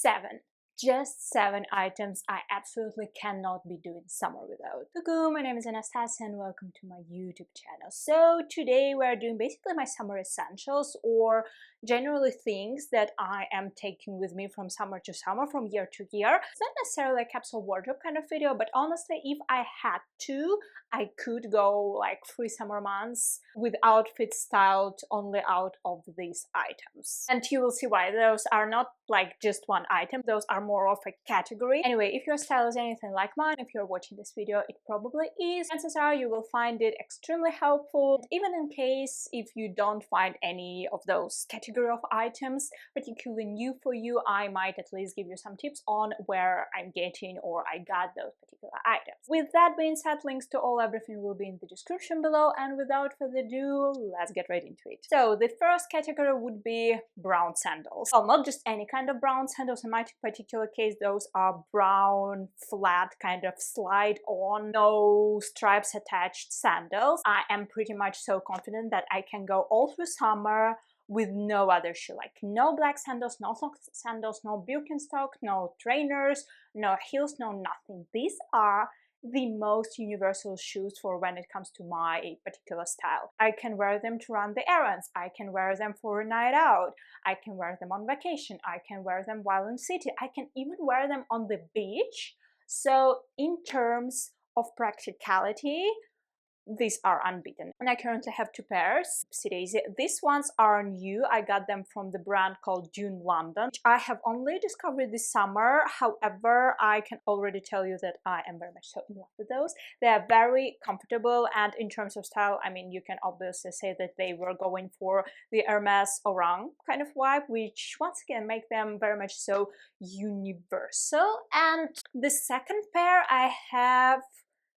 7. Just 7 items I absolutely cannot be doing summer without. Hello, my name is Anastasiia and welcome to my YouTube channel. So today we're doing basically my summer essentials, or generally things that I am taking with me from summer to summer, from year to year. It's not necessarily a capsule wardrobe kind of video, but honestly, if I had to, I could go like 3 summer months with outfits styled only out of these items. And you will see why. Those are not like just one item, those are more of a category. Anyway, if your style is anything like mine, if you're watching this video, it probably is. Chances are you will find it extremely helpful. Even in case if you don't find any of those category of items particularly new for you, I might at least give you some tips on where I'm getting or I got those particular items. With that being said, links to everything will be in the description below, and without further ado, let's get right into it. So the first category would be brown sandals. Well, not just any kind of brown sandals. In my particular case, those are brown, flat, kind of slide on, no stripes attached sandals. I am pretty much so confident that I can go all through summer with no other shoe, like no black sandals, no sock sandals, no Birkenstock, no trainers, no heels, no nothing. These are the most universal shoes for when it comes to my particular style. I can wear them to run the errands, I can wear them for a night out, I can wear them on vacation, I can wear them while in city, I can even wear them on the beach. So in terms of practicality, these are unbeaten. And I currently have 2 pairs. Oopsie-daisy. These ones are new. I got them from the brand called Dune London, which I have only discovered this summer. However, I can already tell you that I am very much so in love with those. They are very comfortable, and in terms of style, I mean, you can obviously say that they were going for the Hermes Orang kind of vibe, which once again make them very much so universal. And the second pair I have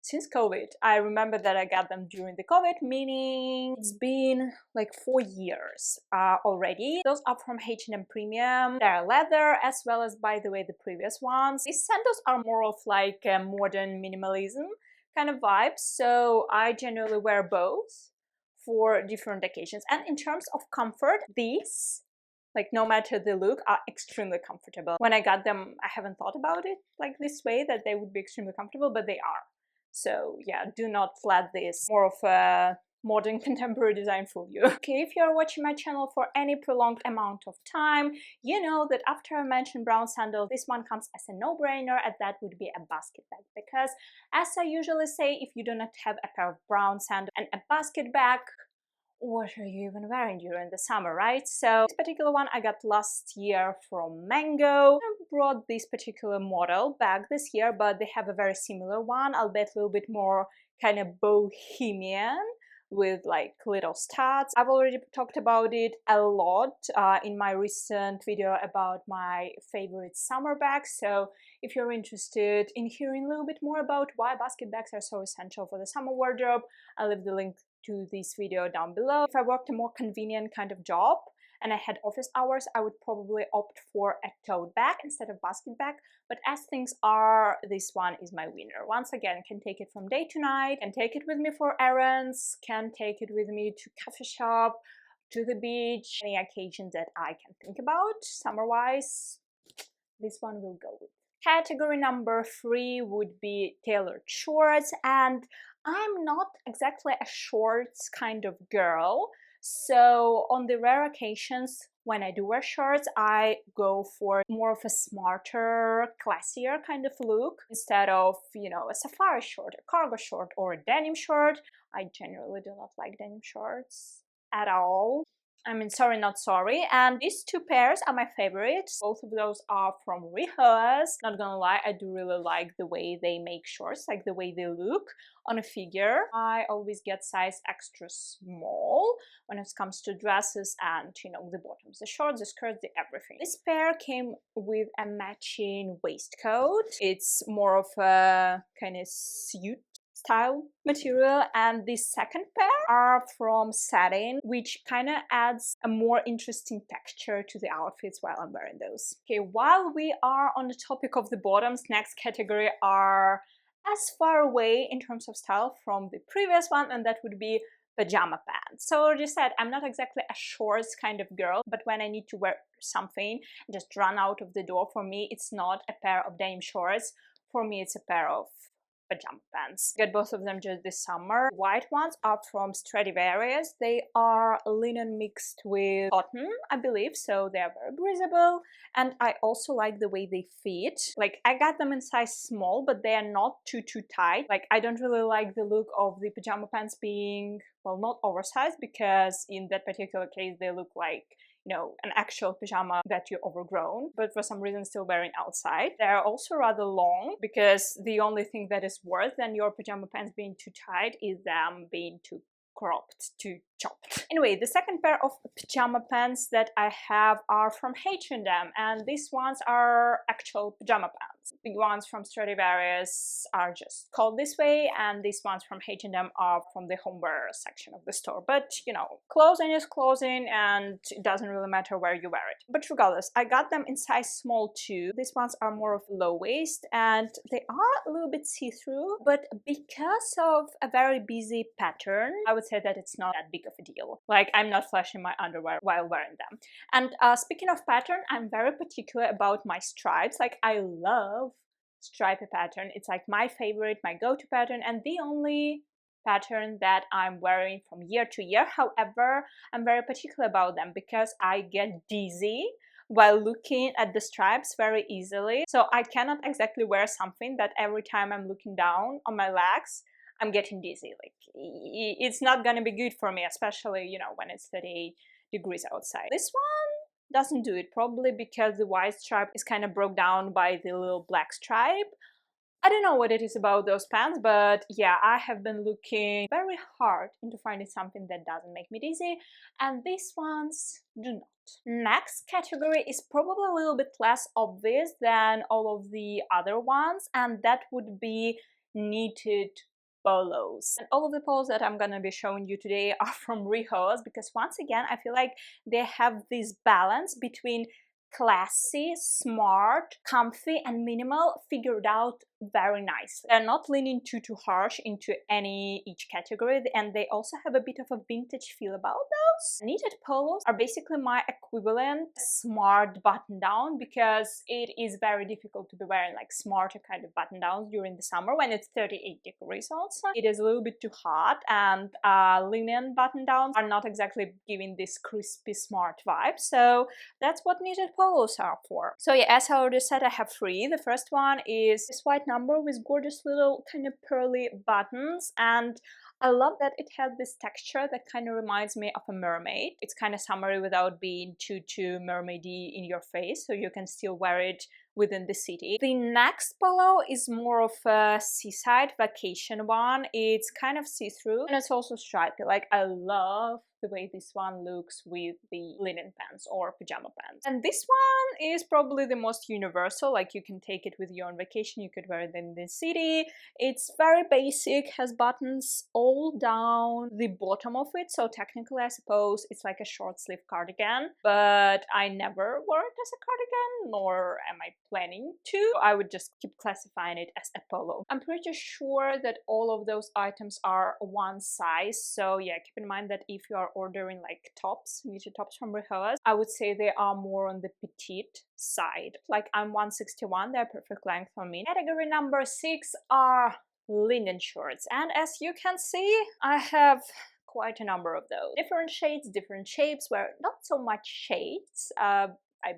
since COVID. I remember that I got them during the COVID, meaning it's been like 4 years already. Those are from H&M Premium. They're leather, as well as, by the way, the previous ones. These sandals are more of like a modern minimalism kind of vibe, so I generally wear both for different occasions. And in terms of comfort, these, like, no matter the look, are extremely comfortable. When I got them, I haven't thought about it like this way, that they would be extremely comfortable, but they are. So yeah, do not let this more of a modern contemporary design fool you. Okay, if you're watching my channel for any prolonged amount of time, you know that after I mentioned brown sandals, this one comes as a no-brainer, and that would be a basket bag. Because as I usually say, if you do not have a pair of brown sandals and a basket bag, what are you even wearing during the summer, right? So this particular one I got last year from Mango. I brought this particular model back this year, but they have a very similar one, albeit a little bit more kind of bohemian, with like little studs. I've already talked about it a lot in my recent video about my favorite summer bags, so if you're interested in hearing a little bit more about why basket bags are so essential for the summer wardrobe, I'll leave the link to this video down below. If I worked a more convenient kind of job and I had office hours, I would probably opt for a tote bag instead of basket bag, but as things are, this one is my winner. Once again, can take it from day to night, can take it with me for errands, can take it with me to coffee shop, to the beach, any occasions that I can think about summer-wise, this one will go with. Category number 3 would be tailored shorts, and I'm not exactly a shorts kind of girl, so on the rare occasions when I do wear shorts, I go for more of a smarter, classier kind of look. Instead of, you know, a safari short, a cargo short, or a denim short. I generally do not like denim shorts at all. I mean, sorry, not sorry. And these 2 pairs are my favorites. Both of those are from Rihoas. Not gonna lie, I do really like the way they make shorts, like the way they look on a figure. I always get size extra small when it comes to dresses and, you know, the bottoms, the shorts, the skirts, the everything. This pair came with a matching waistcoat. It's more of a kind of suit style material, and this second pair are from satin, which kind of adds a more interesting texture to the outfits while I'm wearing those. Okay, while we are on the topic of the bottoms, next category are as far away in terms of style from the previous one, and that would be pajama pants. So as I said, I'm not exactly a shorts kind of girl, but when I need to wear something and just run out of the door, for me it's not a pair of denim shorts. For me it's a pair of pajama pants. Got both of them just this summer. White ones are from Stradivarius. They are linen mixed with cotton, I believe, so they are very breathable, and I also like the way they fit. Like, I got them in size small, but they are not too tight. Like, I don't really like the look of the pajama pants being, well, not oversized, because in that particular case they look like, you know, an actual pajama that you're overgrown, but for some reason still wearing outside. They're also rather long, because the only thing that is worse than your pajama pants being too tight is them being too cropped, too chopped. Anyway, the second pair of pajama pants that I have are from H&M, and these ones are actual pajama pants. The ones from Stradivarius are just called this way, and these ones from H&M are from the homeware section of the store. But, you know, clothing is clothing, and it doesn't really matter where you wear it. But regardless, I got them in size small too. These ones are more of low waist, and they are a little bit see-through, but because of a very busy pattern, I would say that it's not that big of a deal. Like, I'm not flashing my underwear while wearing them. And speaking of pattern, I'm very particular about my stripes. Like, I love stripy pattern. It's like my favorite, my go-to pattern, and the only pattern that I'm wearing from year to year. However, I'm very particular about them because I get dizzy while looking at the stripes very easily. So I cannot exactly wear something that every time I'm looking down on my legs, I'm getting dizzy. Like, it's not gonna be good for me, especially, you know, when it's 38 degrees outside. This one doesn't do it, probably because the white stripe is kind of broke down by the little black stripe. I don't know what it is about those pants, but yeah, I have been looking very hard into finding something that doesn't make me dizzy, and these ones do not. Next category is probably a little bit less obvious than all of the other ones, and that would be knitted polos. And all of the polos that I'm gonna be showing you today are from Rihoas, because once again, I feel like they have this balance between classy, smart, comfy, and minimal figured out very nicely. They're not leaning too harsh into each category, and they also have a bit of a vintage feel about those. Knitted polos are basically my equivalent smart button down, because it is very difficult to be wearing like smarter kind of button downs during the summer when it's 38 degrees also. It is a little bit too hot, and linen button downs are not exactly giving this crispy smart vibe, so that's what knitted polos are for. So yeah, as I already said, I have three. The first one is this white number with gorgeous little kind of pearly buttons, and I love that it has this texture that kind of reminds me of a mermaid. It's kind of summery without being too mermaidy in your face, so you can still wear it within the city. The next polo is more of a seaside vacation one. It's kind of see-through, and it's also stripy. Like, I love the way this one looks with the linen pants or pajama pants. And this one is probably the most universal. Like, you can take it with you on vacation, you could wear it in the city. It's very basic, has buttons all down the bottom of it, so technically I suppose it's like a short sleeve cardigan, but I never wore it as a cardigan, nor am I planning to. I would just keep classifying it as a polo. I'm pretty sure that all of those items are one size, so yeah, keep in mind that if you are ordering like tops, knitted tops from Rihoas, I would say they are more on the petite side. Like, I'm 161, they're perfect length for me. Category number 6 are linen shorts, and as you can see, I have quite a number of those. Different shades, different shapes, where not so much shades. I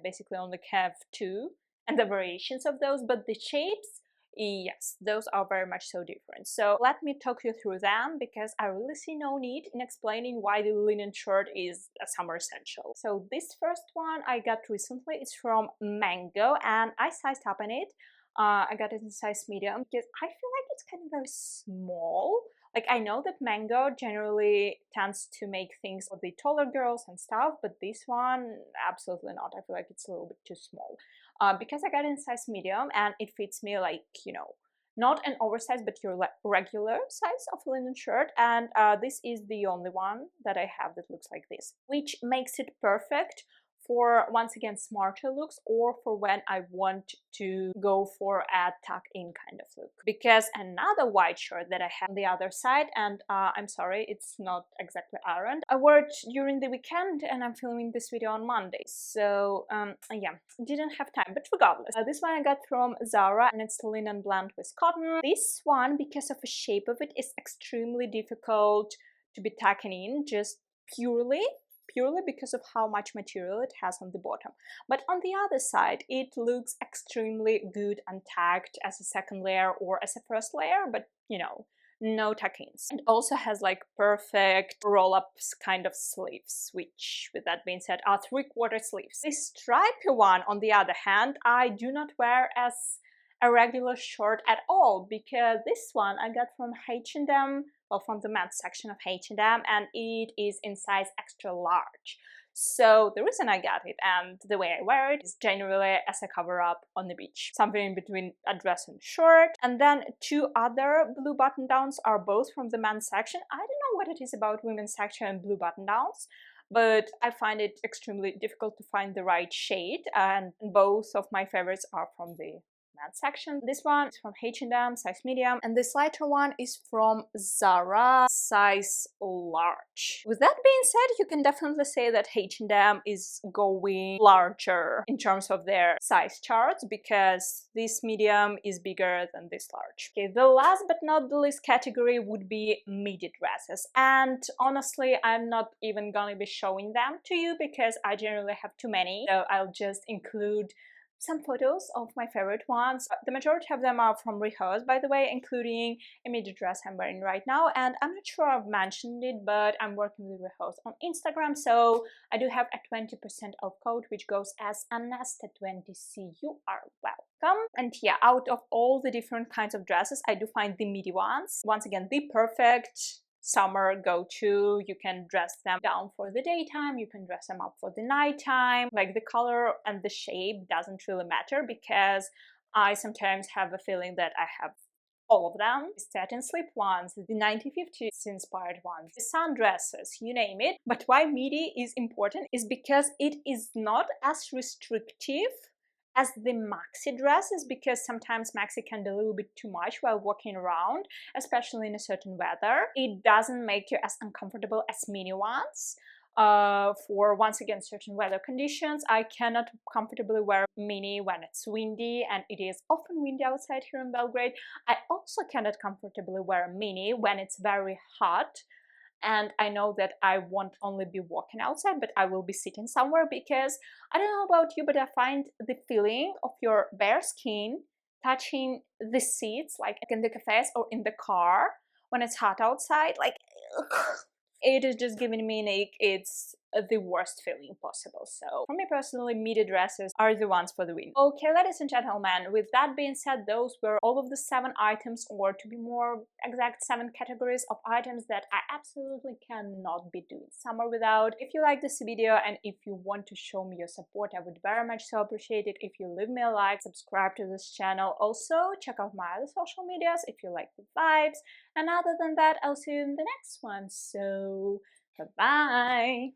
basically only have 2, and the variations of those, but the shapes, yes, those are very much so different. So let me talk you through them, because I really see no need in explaining why the linen shirt is a summer essential. So this first one I got recently. It's from Mango, and I sized up in it. I got it in size medium because I feel like it's kind of very small. Like, I know that Mango generally tends to make things for the taller girls and stuff, but this one, absolutely not. I feel like it's a little bit too small. Because I got it in size medium, and it fits me like, you know, not an oversized, but your regular size of linen shirt, and this is the only one that I have that looks like this, which makes it perfect for, once again, smarter looks, or for when I want to go for a tuck-in kind of look. Because another white shirt that I have on the other side, and I'm sorry, it's not exactly ironed, I wore it during the weekend and I'm filming this video on Monday, so yeah, didn't have time. But regardless, this one I got from Zara and it's linen blend with cotton. This one, because of the shape of it, is extremely difficult to be tucking in, just purely because of how much material it has on the bottom. But on the other side, it looks extremely good untucked as a second layer or as a first layer, but you know, no tuck-ins. And also has like perfect roll-ups kind of sleeves, which, with that being said, are 3/4 sleeves. This stripy one, on the other hand, I do not wear as a regular shirt at all, because this one I got from H&M, well, from the men's section of H&M, and it is in size extra large. So the reason I got it and the way I wear it is generally as a cover-up on the beach. Something in between a dress and shirt. And then 2 other blue button-downs are both from the men's section. I don't know what it is about women's section and blue button-downs, but I find it extremely difficult to find the right shade, and both of my favorites are from the men's section. This one is from H&M, size medium, and this lighter one is from Zara, size large. With that being said, you can definitely say that H&M is going larger in terms of their size charts, because this medium is bigger than this large. Okay, the last but not the least category would be midi dresses, and honestly, I'm not even gonna be showing them to you because I generally have too many, so I'll just include some photos of my favorite ones. The majority of them are from Rihoas, by the way, including a midi dress I'm wearing right now. And I'm not sure I've mentioned it, but I'm working with Rihoas on Instagram, so I do have a 20% off code, which goes as Anastasiia. You are welcome. And yeah, out of all the different kinds of dresses, I do find the midi ones, once again, the perfect summer go-to. You can dress them down for the daytime, you can dress them up for the nighttime. Like, the color and the shape doesn't really matter, because I sometimes have a feeling that I have all of them. The satin slip ones, the 1950s inspired ones, the sundresses, you name it. But why midi is important is because it is not as restrictive as the maxi dresses, because sometimes maxi can be a little bit too much while walking around, especially in a certain weather. It doesn't make you as uncomfortable as mini ones. For, once again, certain weather conditions. I cannot comfortably wear mini when it's windy, and it is often windy outside here in Belgrade. I also cannot comfortably wear a mini when it's very hot, and I know that I won't only be walking outside, but I will be sitting somewhere, because I don't know about you, but I find the feeling of your bare skin touching the seats, like in the cafes or in the car when it's hot outside, like it is just giving me an ache. It's the worst feeling possible. So for me personally, midi dresses are the ones for the win. Okay, ladies and gentlemen, with that being said, those were all of the 7 items, or to be more exact, 7 categories of items that I absolutely cannot be doing summer without. If you like this video and if you want to show me your support, I would very much so appreciate it if you leave me a like, subscribe to this channel. Also, check out my other social medias if you like the vibes. And other than that, I'll see you in the next one. So, bye-bye!